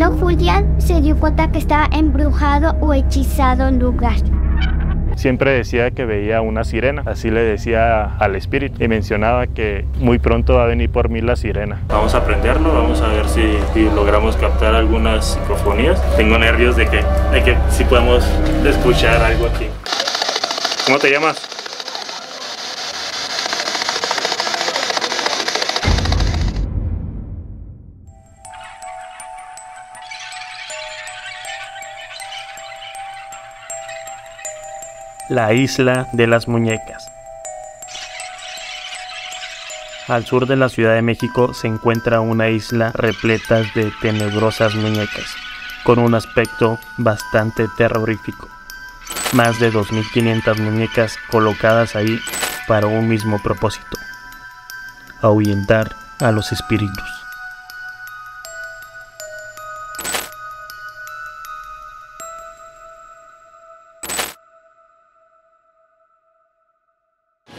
Don Julián se dio cuenta que estaba embrujado o hechizado el lugar. Siempre decía que veía una sirena, así le decía al espíritu, y mencionaba que muy pronto va a venir por mí la sirena. Vamos a aprenderlo, vamos a ver si logramos captar algunas psicofonías. Tengo nervios de que sí podemos escuchar algo aquí. ¿Cómo te llamas? La isla de las muñecas. Al sur de la Ciudad de México se encuentra una isla repleta de tenebrosas muñecas, con un aspecto bastante terrorífico. Más de 2.500 muñecas colocadas ahí para un mismo propósito: ahuyentar a los espíritus.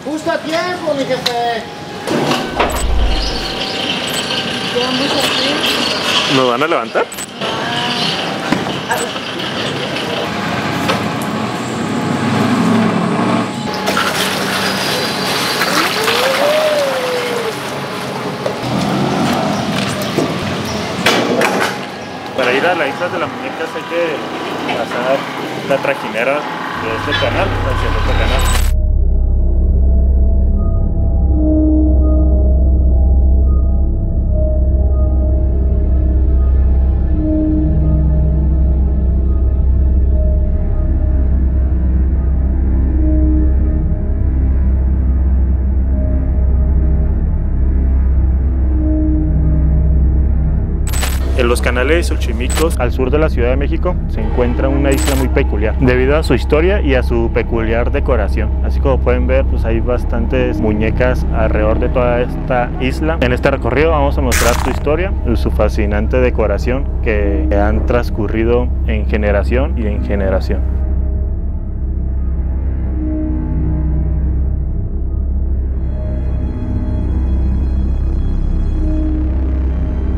¡Justo a tiempo, mi jefe! ¿Quedamos aquí? ¿Nos van a levantar? Para ir a la isla de las muñecas hay que pasar la trajinera de este canal hacia el otro canal. En los canales Xochimilcos, al sur de la Ciudad de México, se encuentra una isla muy peculiar, debido a su historia y a su peculiar decoración. Así como pueden ver, pues hay bastantes muñecas alrededor de toda esta isla. En este recorrido vamos a mostrar su historia y su fascinante decoración que han transcurrido en generación y en generación.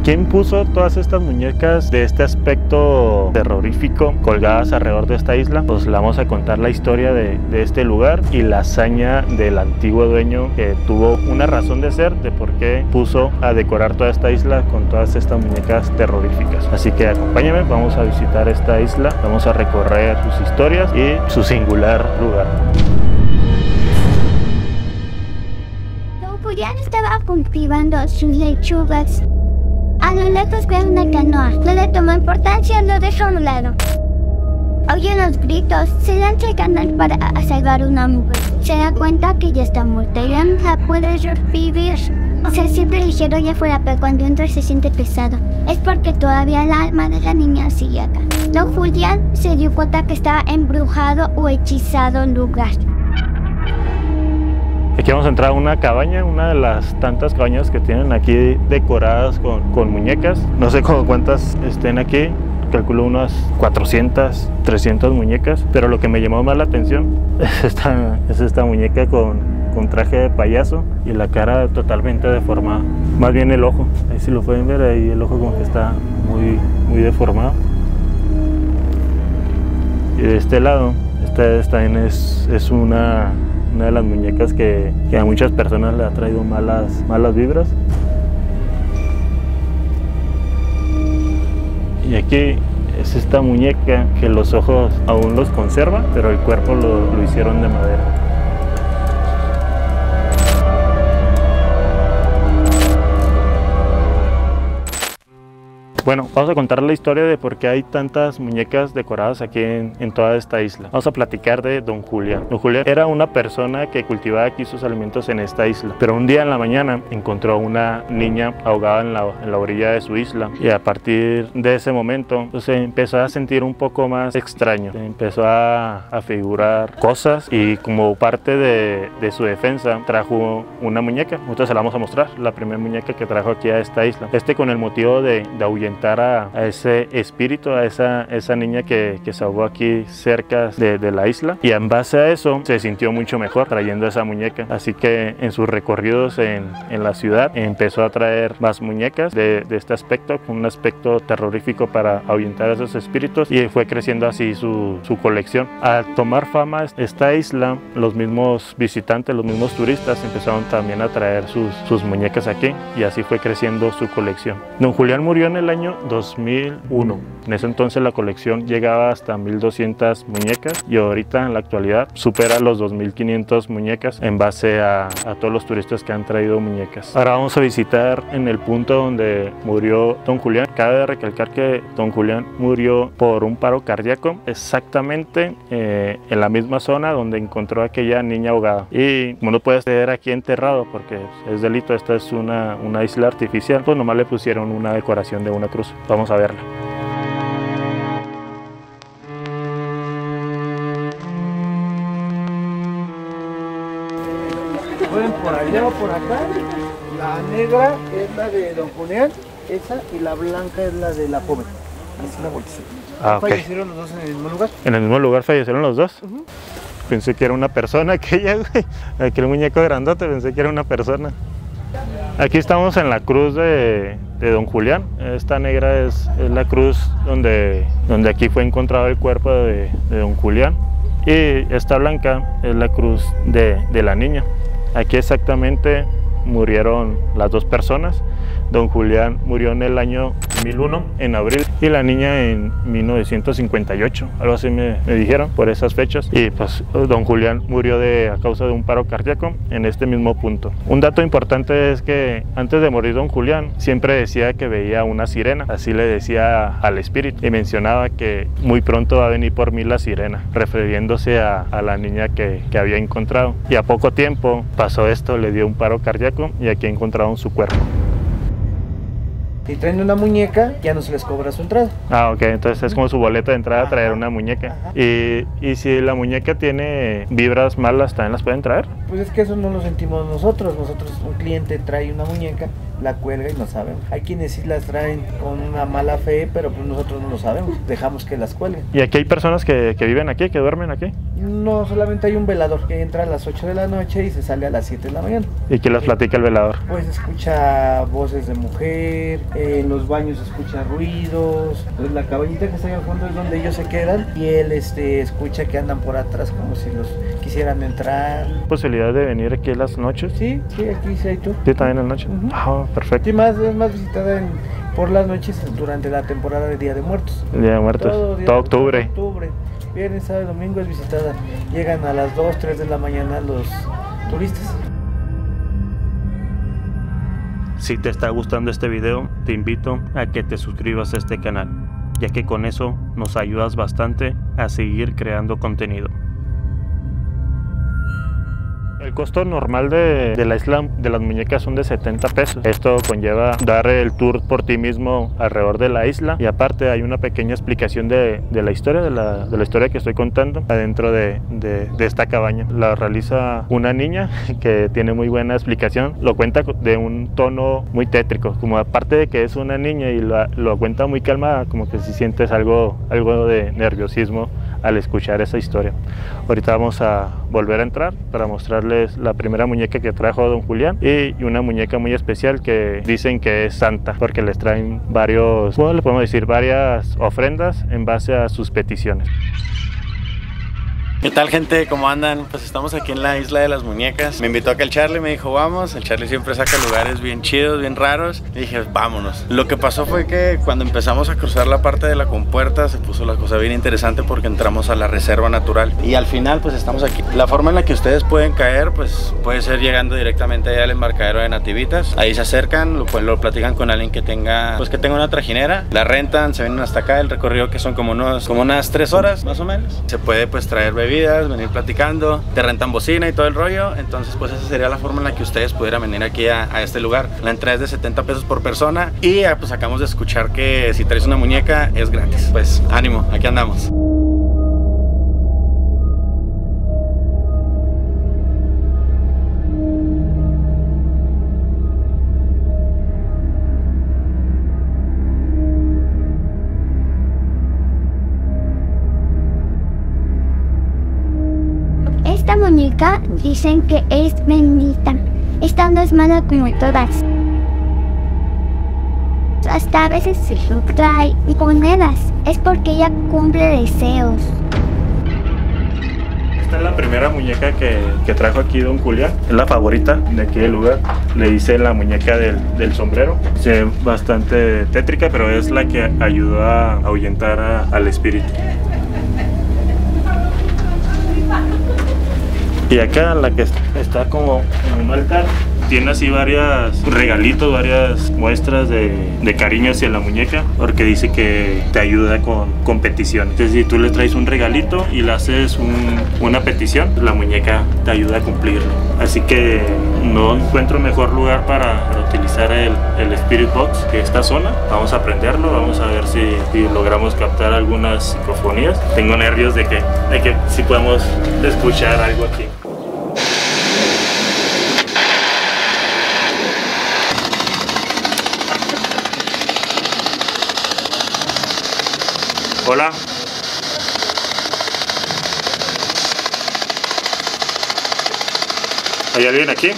¿Quién puso todas estas muñecas de este aspecto terrorífico colgadas alrededor de esta isla? Pues le vamos a contar la historia de este lugar y la hazaña del antiguo dueño, que tuvo una razón de ser de por qué puso a decorar toda esta isla con todas estas muñecas terroríficas. Así que acompáñenme, vamos a visitar esta isla, vamos a recorrer sus historias y su singular lugar. Don Julián estaba cultivando sus lechugas. A lo lejos ve una canoa, no le toma importancia, lo deja a un lado. Oye los gritos, se lanza al canal para salvar a una mujer. Se da cuenta que ya está muerta y ya no la puede revivir. Se siente ligero allá afuera, pero cuando entra se siente pesado. Es porque todavía el alma de la niña sigue acá. Don Julián se dio cuenta que estaba embrujado o hechizado el lugar. Aquí vamos a entrar a una cabaña, una de las tantas cabañas que tienen aquí decoradas con muñecas. No sé cuántas estén aquí, calculo unas 400, 300 muñecas, pero lo que me llamó más la atención es esta muñeca con traje de payaso y la cara totalmente deformada. Más bien el ojo, ahí si lo pueden ver, ahí el ojo como que está muy deformado. Y de este lado, esta también es una de las muñecas que a muchas personas le ha traído malas vibras. Y aquí es esta muñeca que los ojos aún los conserva, pero el cuerpo lo hicieron de madera. Bueno, vamos a contar la historia de por qué hay tantas muñecas decoradas aquí en toda esta isla. Vamos a platicar de Don Julián. Don Julián era una persona que cultivaba aquí sus alimentos en esta isla, pero un día en la mañana encontró una niña ahogada en la orilla de su isla, y a partir de ese momento pues, se empezó a sentir un poco más extraño. Se empezó a figurar cosas y como parte de su defensa trajo una muñeca. Nosotros se la vamos a mostrar, la primera muñeca que trajo aquí a esta isla. Con el motivo de ahuyentar ahuyentar a ese espíritu, a esa niña que se ahogó aquí cerca de la isla, y en base a eso se sintió mucho mejor trayendo esa muñeca. Así que en sus recorridos en la ciudad empezó a traer más muñecas de este aspecto, con un aspecto terrorífico para ahuyentar a esos espíritus, y fue creciendo así su colección. Al tomar fama esta isla, los mismos visitantes, los mismos turistas empezaron también a traer sus muñecas aquí, y así fue creciendo su colección. Don Julián murió en el año 2001. En ese entonces la colección llegaba hasta 1200 muñecas, y ahorita en la actualidad supera los 2500 muñecas en base a todos los turistas que han traído muñecas. Ahora vamos a visitar en el punto donde murió Don Julián. Cabe recalcar que Don Julián murió por un paro cardíaco exactamente en la misma zona donde encontró a aquella niña ahogada. Y como no puede ser aquí enterrado porque es delito, esta es una isla artificial, pues nomás le pusieron una decoración de una cruz. Vamos a verla. Pueden por allá o por acá. La negra es la de Don Julián, esa, y la blanca es la de la joven. Así la bolsita. Ah, ok. ¿Fallecieron los dos en el mismo lugar? ¿En el mismo lugar fallecieron los dos? Pensé que era una persona aquella, güey. Aquel muñeco grandote, pensé que era una persona. Aquí estamos en la cruz de Don Julián. Esta negra es la cruz donde aquí fue encontrado el cuerpo de Don Julián. Y esta blanca es la cruz de la niña. Aquí exactamente murieron las dos personas. Don Julián murió en el año 2001, en abril, y la niña en 1958, algo así me dijeron por esas fechas. Y pues Don Julián murió a causa de un paro cardíaco en este mismo punto. Un dato importante es que antes de morir Don Julián siempre decía que veía una sirena, así le decía al espíritu, y mencionaba que muy pronto va a venir por mí la sirena, refiriéndose a la niña que había encontrado. Y a poco tiempo pasó esto, le dio un paro cardíaco y aquí encontraron su cuerpo. Si traen una muñeca, ya no se les cobra su entrada. Ah, ok, entonces es como su boleto de entrada traer una muñeca. Y si la muñeca tiene vibras malas, ¿también las pueden traer? Pues es que eso no lo sentimos nosotros. Un cliente trae una muñeca, la cuelga y no sabemos. Hay quienes sí las traen con una mala fe, pero pues nosotros no lo sabemos. Dejamos que las cuelguen. ¿Y aquí hay personas que viven aquí, que duermen aquí? No, solamente hay un velador que entra a las 8 de la noche y se sale a las 7 de la mañana. ¿Y quién las platica el velador? Pues escucha voces de mujer, en los baños escucha ruidos, pues la cabañita que está ahí al fondo es donde ellos se quedan, y él escucha que andan por atrás como si los quisieran entrar. ¿Posibilidad de venir aquí en las noches? Sí, aquí sí hay tú. Sí, también en la noche. Ah, perfecto. Sí, es más visitada por las noches durante la temporada de Día de Muertos. El Día de Muertos, todo octubre. Viernes, sábado y domingo es visitada. Llegan a las 2, 3 de la mañana los turistas. Si te está gustando este video, te invito a que te suscribas a este canal, ya que con eso nos ayudas bastante a seguir creando contenido. El costo normal de la isla de las muñecas son de 70 pesos. Esto conlleva dar el tour por ti mismo alrededor de la isla, y aparte hay una pequeña explicación de la historia, de la historia que estoy contando adentro de esta cabaña. La realiza una niña que tiene muy buena explicación. Lo cuenta de un tono muy tétrico, como aparte de que es una niña y lo cuenta muy calmada, como que si sientes algo de nerviosismo al escuchar esa historia. Ahorita vamos a volver a entrar para mostrarles la primera muñeca que trajo Don Julián, y una muñeca muy especial que dicen que es santa porque les traen varias ofrendas en base a sus peticiones. ¿Qué tal, gente? ¿Cómo andan? Pues estamos aquí en la Isla de las Muñecas. Me invitó acá el Charlie, me dijo vamos. El Charlie siempre saca lugares bien chidos, bien raros, y dije vámonos. Lo que pasó fue que cuando empezamos a cruzar la parte de la compuerta se puso la cosa bien interesante porque entramos a la reserva natural, y al final pues estamos aquí. La forma en la que ustedes pueden caer pues puede ser llegando directamente allá al embarcadero de Nativitas. Ahí se acercan, lo platican con alguien que tenga una trajinera, la rentan, se vienen hasta acá. El recorrido que son como unas 3 horas más o menos. Se puede pues traer bebidas, venir platicando, te rentan bocina y todo el rollo. Entonces pues esa sería la forma en la que ustedes pudieran venir aquí a este lugar. La entrada es de 70 pesos por persona, y pues acabamos de escuchar que si traes una muñeca es gratis. Pues ánimo, aquí andamos. muñeca dicen que es bendita. Esta no es mala como todas. Hasta a veces se trae monedas. Es porque ella cumple deseos. Esta es la primera muñeca que trajo aquí don Julián. Es la favorita de aquí del lugar. Le dice la muñeca del sombrero. Se ve bastante tétrica, pero es la que ayudó a ahuyentar al espíritu. Y acá la que está como en un altar tiene así varios regalitos, varias muestras de cariño hacia la muñeca, porque dice que te ayuda con peticiones. Entonces si tú le traes un regalito y le haces una petición, la muñeca te ayuda a cumplirlo. Así que no encuentro mejor lugar para utilizar el Spirit Box que esta zona. Vamos a prenderlo, vamos a ver si logramos captar algunas psicofonías. Tengo nervios de que sí podamos escuchar algo aquí. Hola. ¿Hay alguien aquí?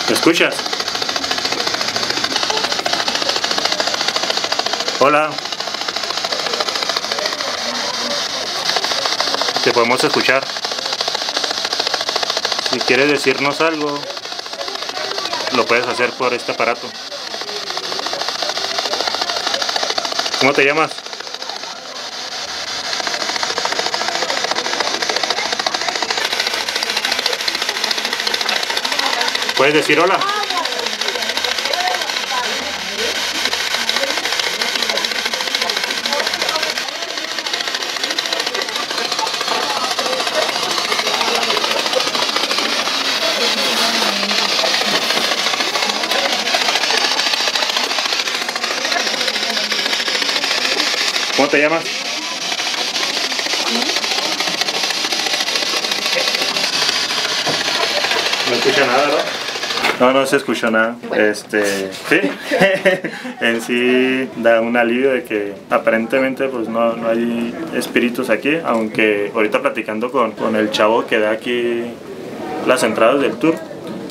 ¿Me escuchas? Hola. Te podemos escuchar. Si quieres decirnos algo, lo puedes hacer por este aparato. ¿Cómo te llamas? ¿Puedes decir hola? ¿Cómo te llamas? No escucha nada, ¿no? No se escuchó nada. Sí, en sí da un alivio de que aparentemente pues no hay espíritus aquí, aunque ahorita platicando con el chavo que da aquí las entradas del tour,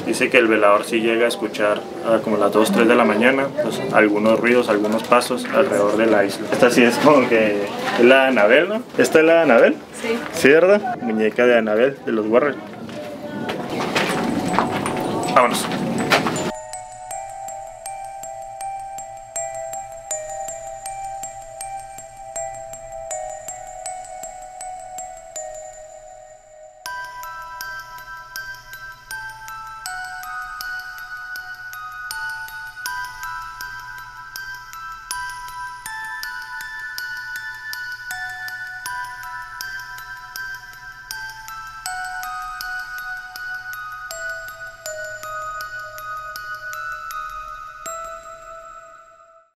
dice que el velador sí llega a escuchar como las 2, 3 de la mañana, pues algunos ruidos, algunos pasos alrededor de la isla. Esta sí es como que es la Annabelle, ¿no? ¿Esta es la Annabelle? Sí. ¿Sí, verdad? Muñeca de Annabelle, de los Warren. Vámonos.